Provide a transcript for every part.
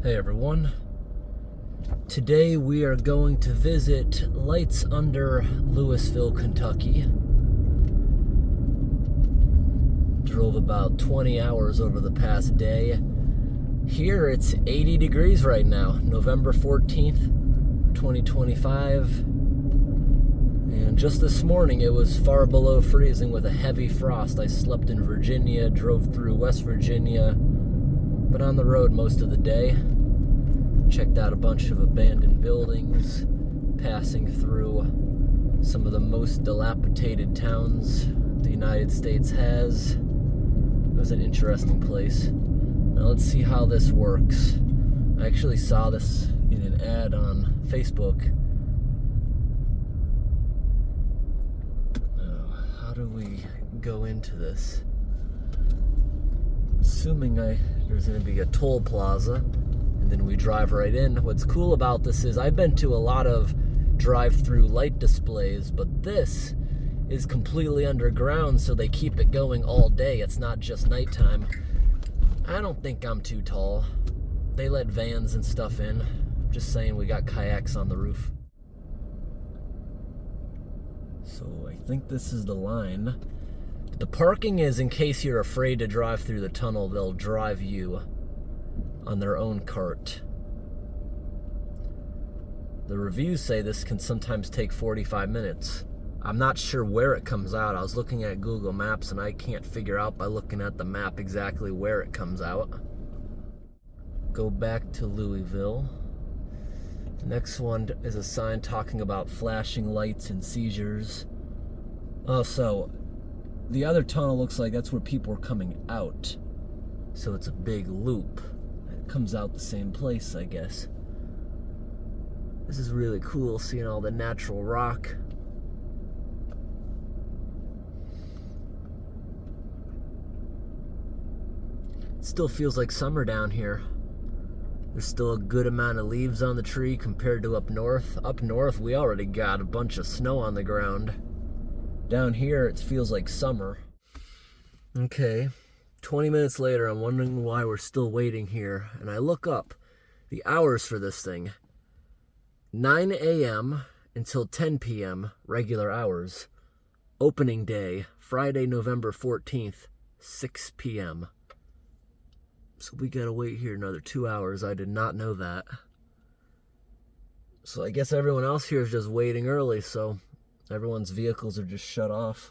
Hey everyone. Today we are going to visit Lights Under Louisville, Kentucky. Drove about 20 hours over the past day. Here it's 80 degrees right now, November 14th, 2025. And just this morning it was far below freezing with a heavy frost. I slept in Virginia, drove through West Virginia, been on the road most of the day. Checked out a bunch of abandoned buildings, passing through some of the most dilapidated towns the United States has. It was an interesting place. Now let's see how this works. I actually saw this in an ad on Facebook. How do we go into this? Assuming there's going to be a toll plaza, and then we drive right in. What's cool about this is I've been to a lot of drive-through light displays, but this is completely underground, so they keep it going all day. It's not just nighttime. I don't think I'm too tall. They let vans and stuff in. Just saying, we got kayaks on the roof. So I think this is the line. The parking is in case you're afraid to drive through the tunnel. They'll drive you on their own cart. The reviews say this can sometimes take 45 minutes. I'm not sure where it comes out. I was looking at Google Maps and I can't figure out by looking at the map exactly where it comes out. Go back to Louisville. The next one is a sign talking about flashing lights and seizures. Oh, so the other tunnel looks like that's where people are coming out. So it's a big loop. It comes out the same place, I guess. This is really cool, seeing all the natural rock. It still feels like summer down here. There's still a good amount of leaves on the tree compared to up north. Up north, we already got a bunch of snow on the ground. Down here, it feels like summer. Okay. 20 minutes later, I'm wondering why we're still waiting here. And I look up the hours for this thing. 9 a.m. until 10 p.m. regular hours. Opening day, Friday, November 14th, 6 p.m. So we gotta wait here another 2 hours. I did not know that. So I guess everyone else here is just waiting early, so everyone's vehicles are just shut off.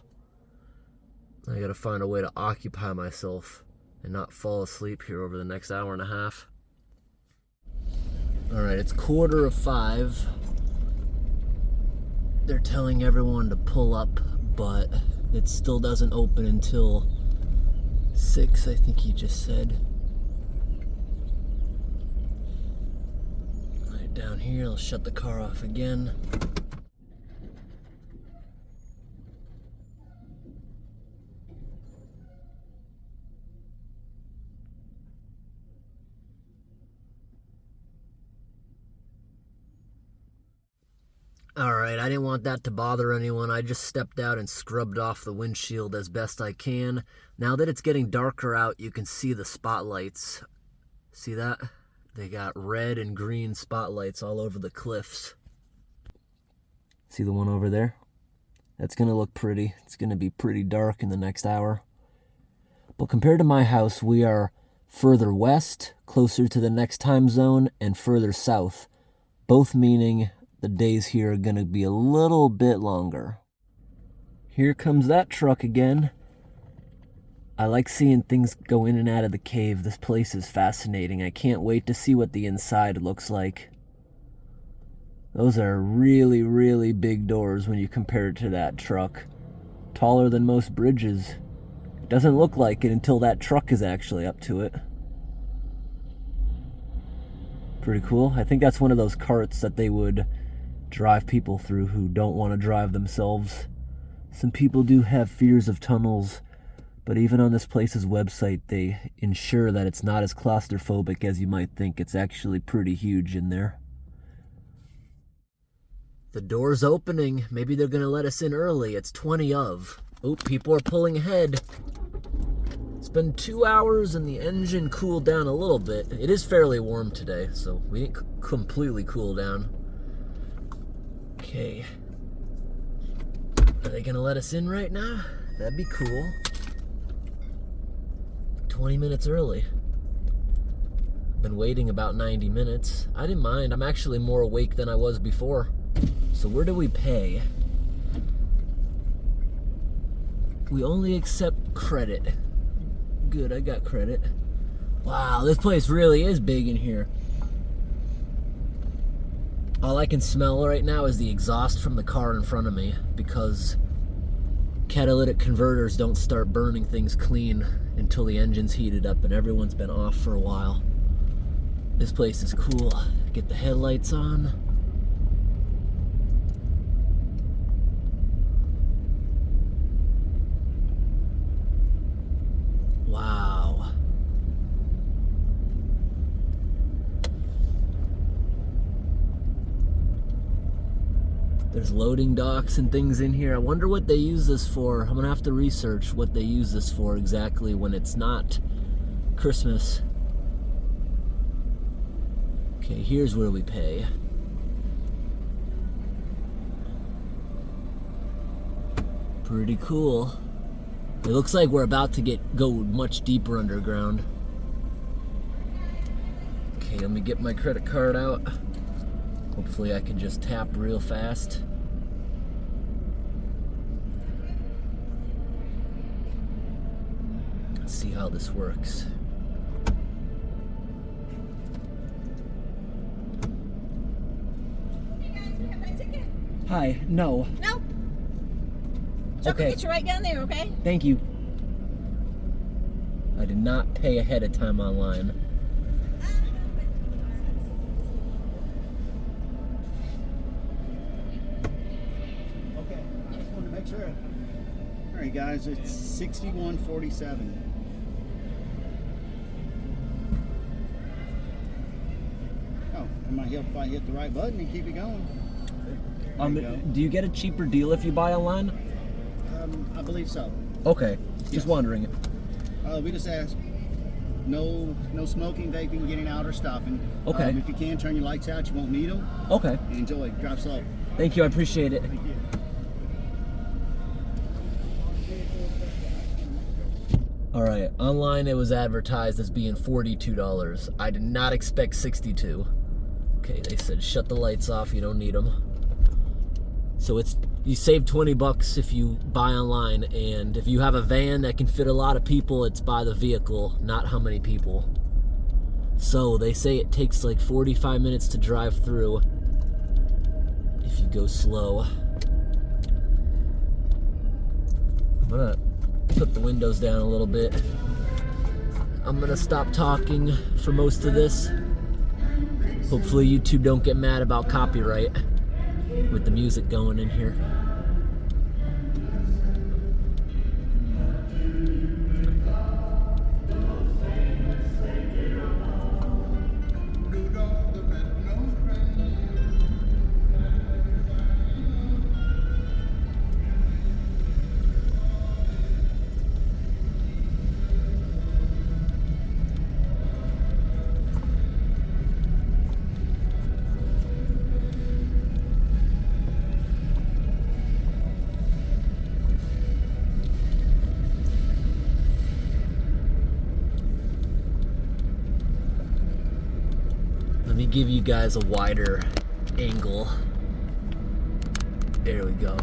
I gotta find a way to occupy myself and not fall asleep here over the next hour and a half. Alright, it's 4:45. They're telling everyone to pull up, but it still doesn't open until 6, I think he just said. Alright, down here, I'll shut the car off again. Alright, I didn't want that to bother anyone. I just stepped out and scrubbed off the windshield as best I can. Now that it's getting darker out, you can see the spotlights. See that? They got red and green spotlights all over the cliffs. See the one over there? That's going to look pretty. It's going to be pretty dark in the next hour. But compared to my house, we are further west, closer to the next time zone, and further south. Both meaning the days here are going to be a little bit longer. Here comes that truck again. I like seeing things go in and out of the cave. This place is fascinating. I can't wait to see what the inside looks like. Those are really, really big doors when you compare it to that truck. Taller than most bridges. It doesn't look like it until that truck is actually up to it. Pretty cool. I think that's one of those carts that they would drive people through who don't want to drive themselves. Some people do have fears of tunnels, but even on this place's website, they ensure that it's not as claustrophobic as you might think. It's actually pretty huge in there. The door's opening. Maybe they're going to let us in early. It's 20 of. Oh, people are pulling ahead. It's been 2 hours and the engine cooled down a little bit. It is fairly warm today, so we didn't completely cool down. Okay. Are they gonna let us in right now? That'd be cool. 20 minutes early. Been waiting about 90 minutes. I didn't mind. I'm actually more awake than I was before. So where do we pay? We only accept credit. Good, I got credit. Wow, this place really is big in here. All I can smell right now is the exhaust from the car in front of me, because catalytic converters don't start burning things clean until the engine's heated up and everyone's been off for a while. This place is cool. Get the headlights on. Wow. There's loading docks and things in here. I wonder what they use this for. I'm gonna have to research what they use this for exactly when it's not Christmas. Okay, here's where we pay. Pretty cool. It looks like we're about to go much deeper underground. Okay, let me get my credit card out. Hopefully I can just tap real fast. Let's see how this works. Hey guys, you have my ticket? Hi, no. Nope. Chuck will get you right down there, okay? Thank you. I did not pay ahead of time online. Okay, I just wanted to make sure. All right, guys, it's 6147. Oh, it might help if I hit the right button and keep it going. There you go. Do you get a cheaper deal if you buy online? I believe so. Okay, just Yes. wondering. We just ask no smoking, vaping, getting out or stopping. Okay. If you can, turn your lights out. You won't need them. Okay, And enjoy. Drive slow. thank you, I appreciate it. Thank you. All right, online it was advertised as being $42. I did not expect 62. Okay, they said shut the lights off, you don't need them. So you save 20 bucks if you buy online, and if you have a van that can fit a lot of people, it's by the vehicle, not how many people. So they say it takes like 45 minutes to drive through if you go slow. I'm gonna put the windows down a little bit. I'm gonna stop talking for most of this. Hopefully YouTube don't get mad about copyright with the music going in here. Let me give you guys a wider angle. There we go.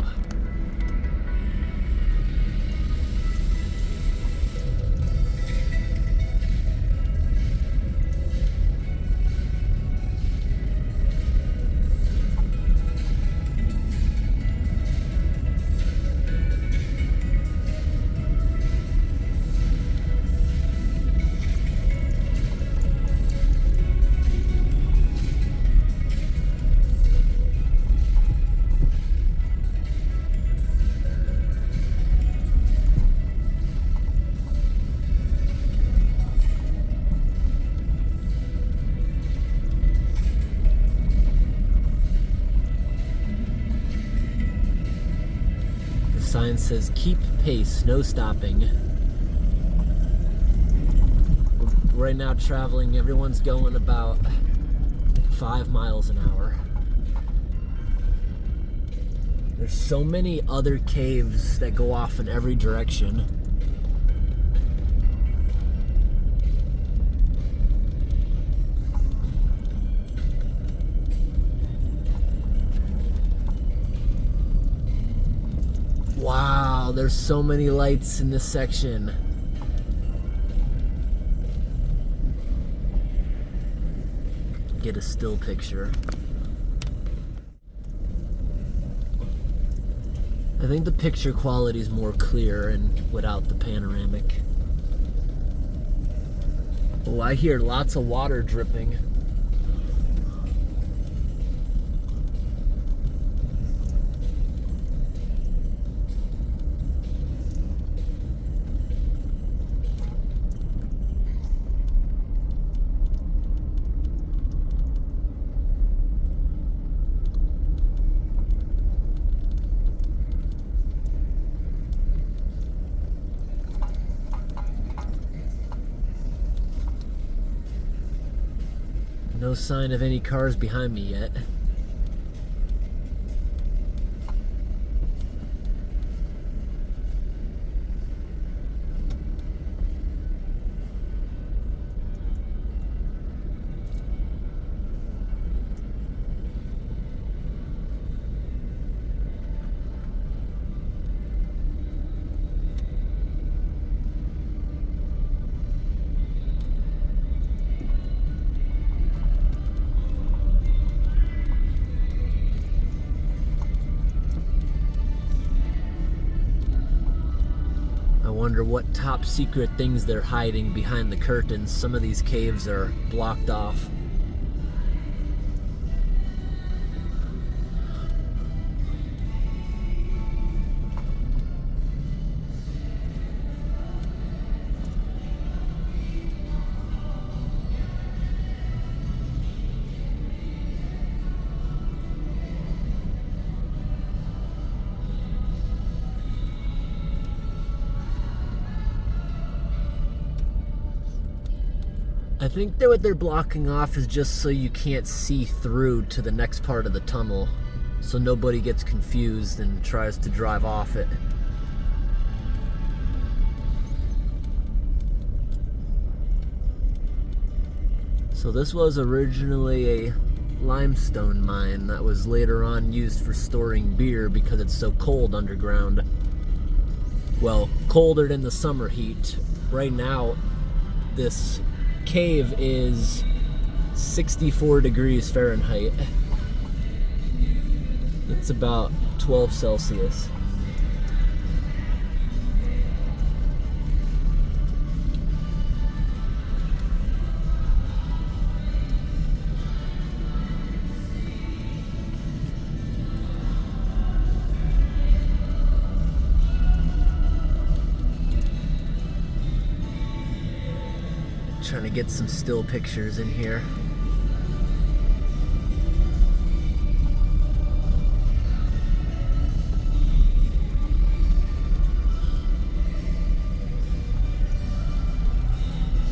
Sign says keep pace, no stopping. right now traveling, everyone's going about 5 miles an hour. There's so many other caves that go off in every direction. Wow, there's so many lights in this section. Get a still picture. I think the picture quality is more clear and without the panoramic. Oh, I hear lots of water dripping. No sign of any cars behind me yet. I wonder what top secret things they're hiding behind the curtains. Some of these caves are blocked off. I think that what they're blocking off is just so you can't see through to the next part of the tunnel, so nobody gets confused and tries to drive off it. So this was originally a limestone mine that was later on used for storing beer because it's so cold underground. Well, colder than the summer heat. Right now, this cave is 64 degrees Fahrenheit. It's about 12 Celsius. Trying to get some still pictures in here.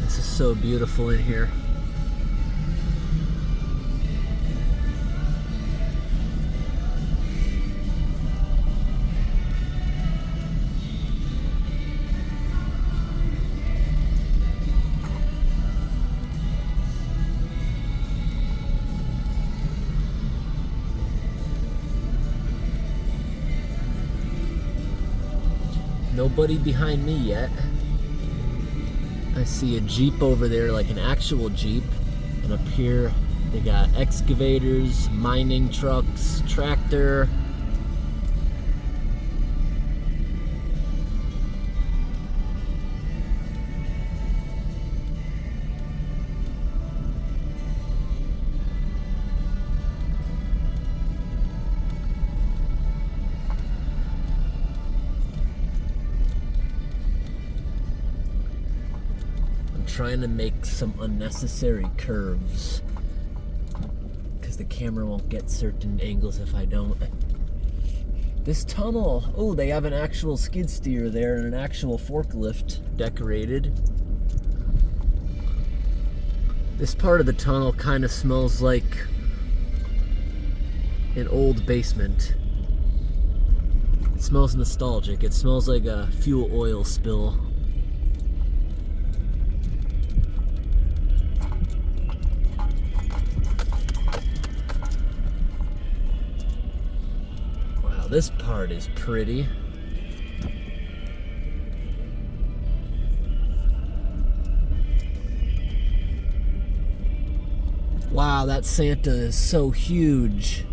This is so beautiful in here. Nobody behind me yet. I see a Jeep over there, like an actual Jeep. And up here, they got excavators, mining trucks, tractor. Trying to make some unnecessary curves because the camera won't get certain angles if I don't. This tunnel, oh, they have an actual skid steer there and an actual forklift decorated. This part of the tunnel kind of smells like an old basement. It smells nostalgic. It smells like a fuel oil spill. Wow, this part is pretty. Wow, that Santa is so huge.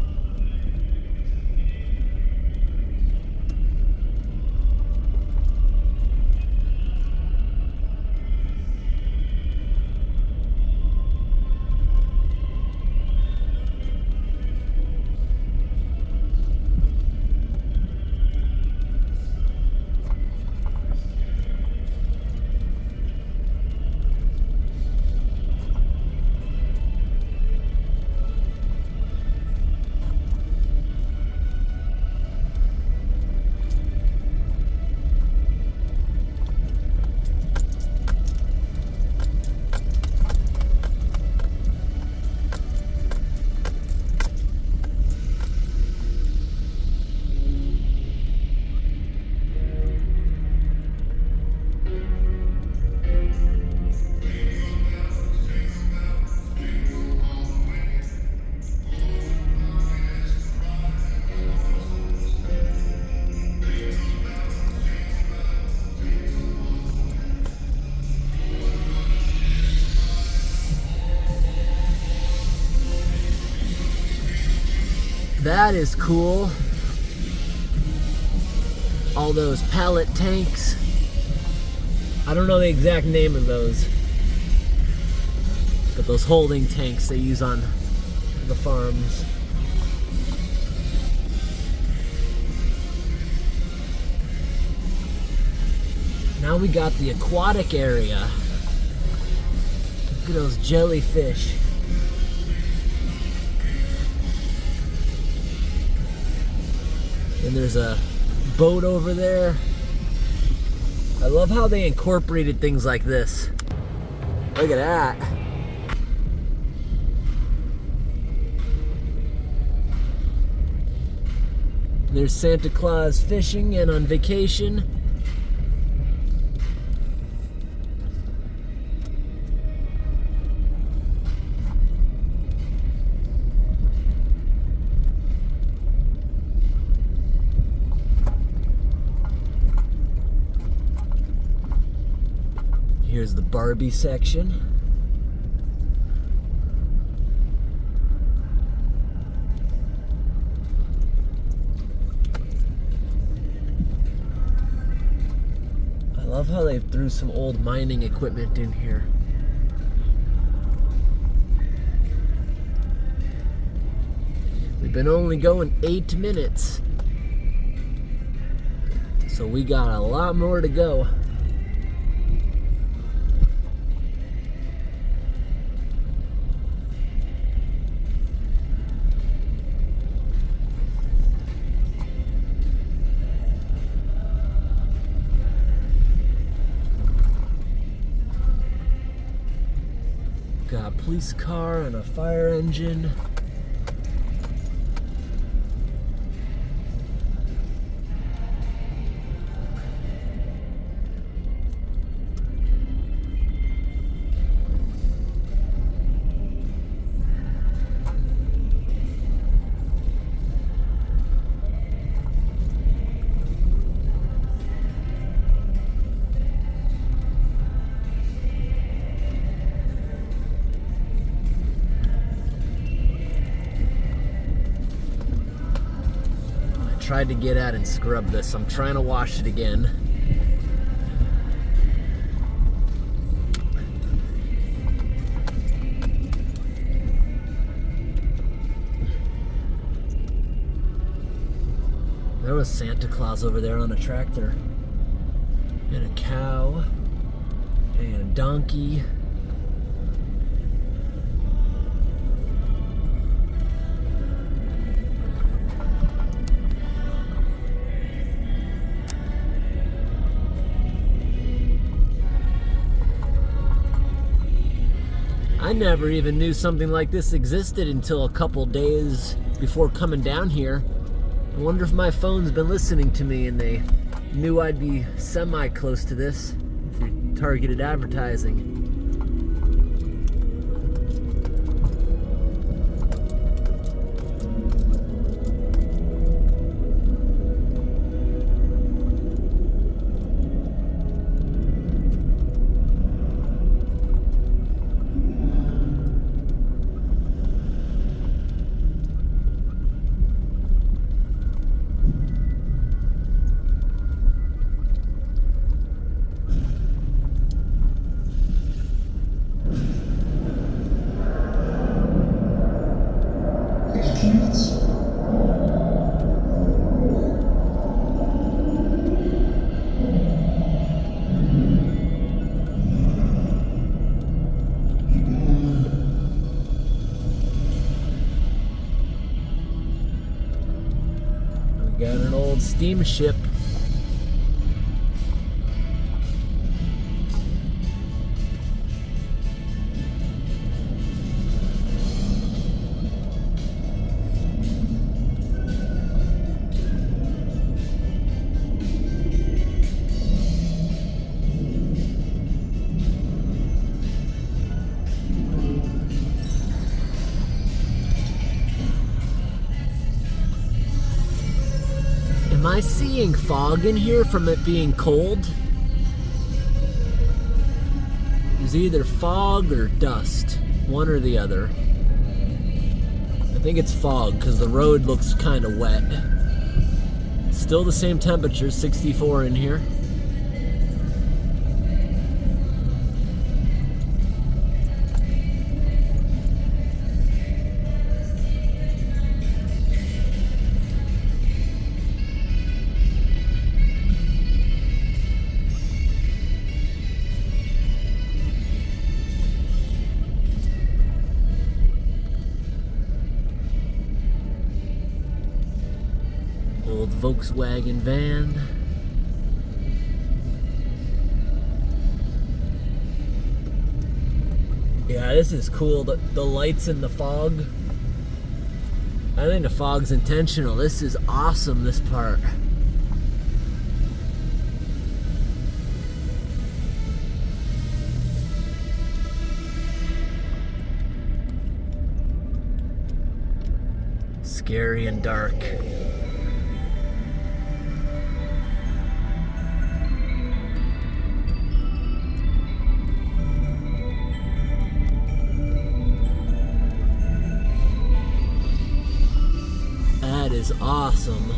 That is cool. All those pallet tanks. I don't know the exact name of those, but those holding tanks they use on the farms. Now we got the aquatic area. Look at those jellyfish. And there's a boat over there. I love how they incorporated things like this. Look at that. There's Santa Claus fishing and on vacation. Here's the Barbie section. I love how they threw some old mining equipment in here. We've been only going 8 minutes, so we got a lot more to go. Got a police car and a fire engine. Tried to get at and scrub this. I'm trying to wash it again. There was Santa Claus over there on a tractor. And a cow. And a donkey. I never even knew something like this existed until a couple days before coming down here. I wonder if my phone's been listening to me and they knew I'd be semi-close to this through targeted advertising. Got an old steamship. Am I seeing fog in here from it being cold? There's either fog or dust, one or the other. I think it's fog because the road looks kind of wet. Still the same temperature, 64 in here. Old Volkswagen van. Yeah, this is cool. The lights in the fog. I think the fog's intentional. This is awesome, this part. Scary and dark. That is awesome.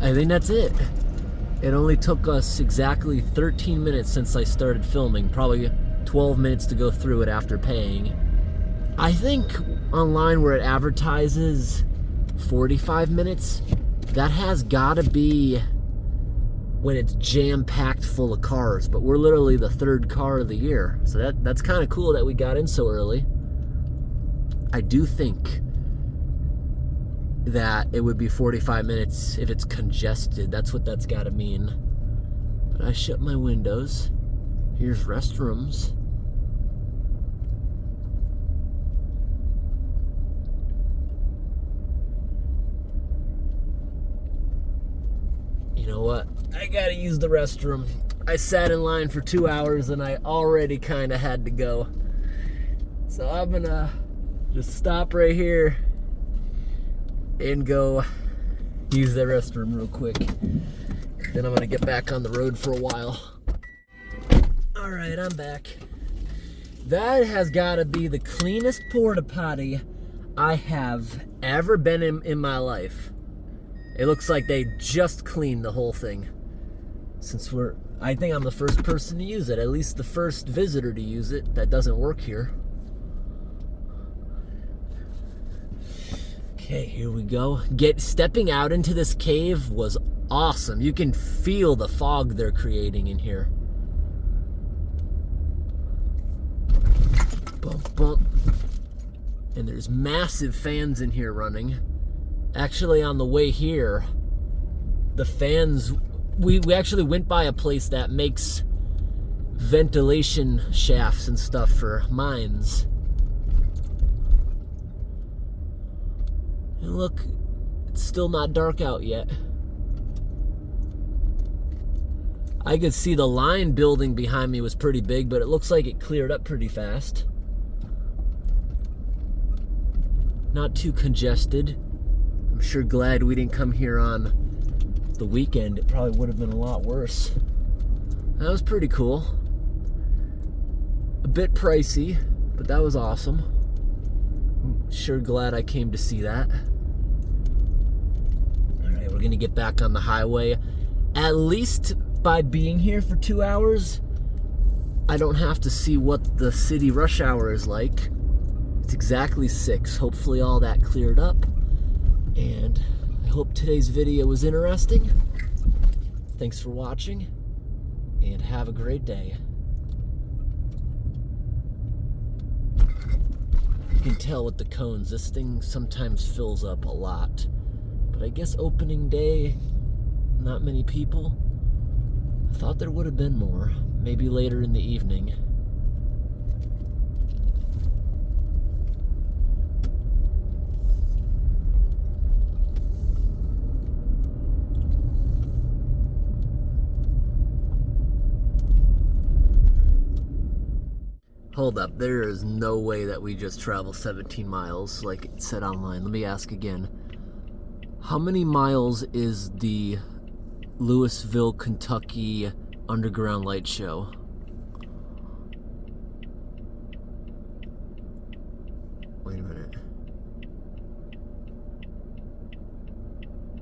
I think that's it. It only took us exactly 13 minutes since I started filming, probably 12 minutes to go through it after paying. I think online where it advertises 45 minutes, that has gotta be when it's jam-packed full of cars, but we're literally the third car of the year. So that's kind of cool that we got in so early. I do think that it would be 45 minutes if it's congested. That's what that's got to mean. But I shut my windows. Here's restrooms. You know what? I gotta use the restroom. I sat in line for 2 hours and I already kind of had to go. So I'm gonna just stop right here and go use the restroom real quick. Then I'm gonna get back on the road for a while. All right, I'm back. That has gotta be the cleanest porta potty I have ever been in my life. It looks like they just cleaned the whole thing. Since I think I'm the first person to use it, at least the first visitor to use it that doesn't work here. Okay, here we go. Stepping out into this cave was awesome. You can feel the fog they're creating in here. Bump, bump. And there's massive fans in here running. Actually, on the way here, the fans, we actually went by a place that makes ventilation shafts and stuff for mines. And look, it's still not dark out yet. I could see the line building behind me was pretty big, but it looks like it cleared up pretty fast. Not too congested. I'm sure glad we didn't come here on the weekend. It probably would have been a lot worse. That was pretty cool. A bit pricey, but that was awesome. Sure glad I came to see that. Alright, we're gonna get back on the highway. At least by being here for 2 hours, I don't have to see what the city rush hour is like. It's exactly 6. Hopefully all that cleared up. And I hope today's video was interesting. Thanks for watching, and have a great day. You can tell with the cones, this thing sometimes fills up a lot. But I guess opening day, not many people. I thought there would have been more, maybe later in the evening. Hold up, there is no way that we just travel 17 miles like it said online. Let me ask again. How many miles is the Louisville, Kentucky Underground Light Show? Wait a minute.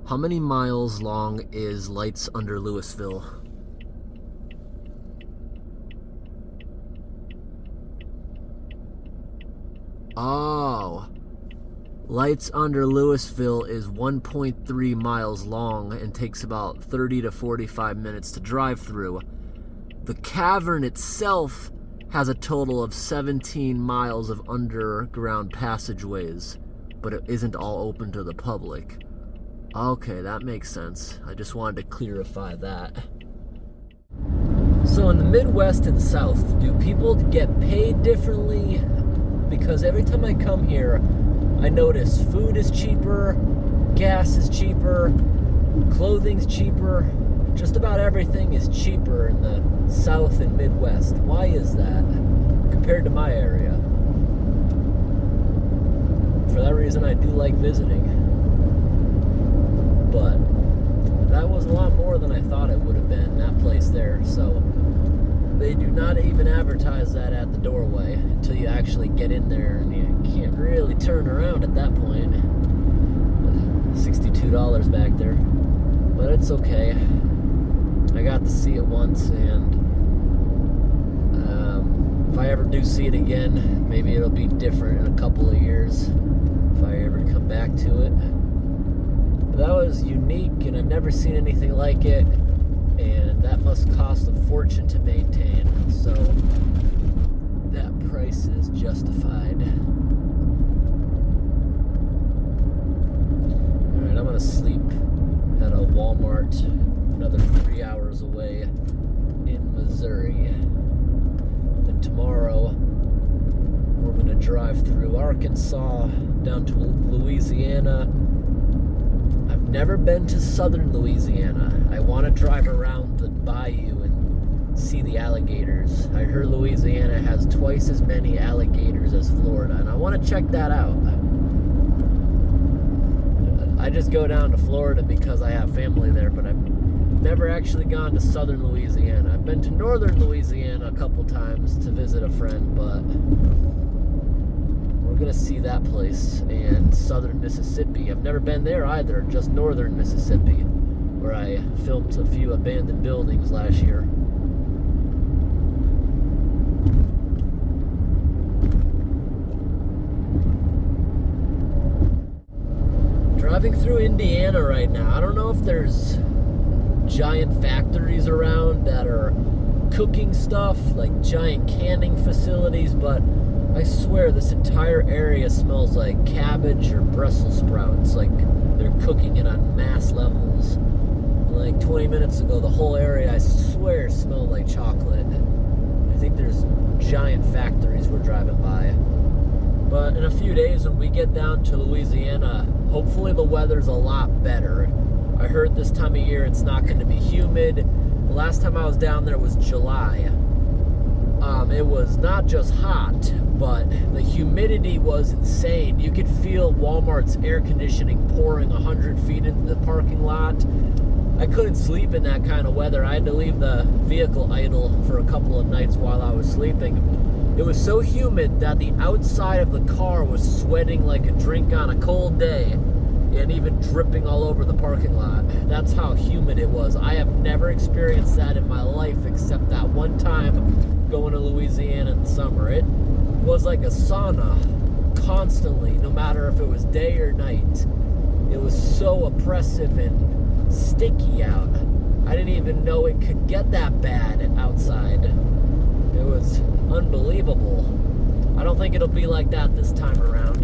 How many miles long is Lights Under Louisville? Oh, Lights Under Louisville is 1.3 miles long and takes about 30 to 45 minutes to drive through. The cavern itself has a total of 17 miles of underground passageways, but it isn't all open to the public. Okay, that makes sense. I just wanted to clarify that. So in the Midwest and South, do people get paid differently? Because every time I come here, I notice food is cheaper, gas is cheaper, clothing's cheaper, just about everything is cheaper in the South and Midwest. Why is that compared to my area? For that reason, I do like visiting. But that was a lot more than I thought it would have been, that place there. So they do not even advertise that at the doorway until you actually get in there, and you can't really turn around at that point. $62 back there, but it's okay. I got to see it once, and if I ever do see it again, maybe it'll be different in a couple of years if I ever come back to it. But that was unique, and I've never seen anything like it. And that must cost a fortune to maintain, so that price is justified. Alright, I'm gonna sleep at a Walmart another 3 hours away in Missouri. Then tomorrow we're gonna drive through Arkansas down to Louisiana. I've never been to southern Louisiana. I want to drive around the bayou and see the alligators. I heard Louisiana has twice as many alligators as Florida, and I want to check that out. I just go down to Florida because I have family there, but I've never actually gone to southern Louisiana. I've been to northern Louisiana a couple times to visit a friend, but we're gonna see that place. And southern Mississippi, I've never been there either, just northern Mississippi, where I filmed a few abandoned buildings last year. driving through Indiana right now. I don't know if there's giant factories around that are cooking stuff, like giant canning facilities, but I swear this entire area smells like cabbage or Brussels sprouts, like they're cooking it on mass levels. Like 20 minutes ago, the whole area, I swear, smelled like chocolate. I think there's giant factories we're driving by. But in a few days, when we get down to Louisiana, hopefully the weather's a lot better. I heard this time of year it's not going to be humid. The last time I was down there was July. It was not just hot, but the humidity was insane. You could feel Walmart's air conditioning pouring 100 feet into the parking lot. I couldn't sleep in that kind of weather. I had to leave the vehicle idle for a couple of nights while I was sleeping. It was so humid that the outside of the car was sweating like a drink on a cold day, and even dripping all over the parking lot. That's how humid it was. I have never experienced that in my life except that one time going to Louisiana in the summer. It was like a sauna constantly, no matter if it was day or night. It was so oppressive and sticky out. I didn't even know it could get that bad outside. It was unbelievable. I don't think it'll be like that this time around.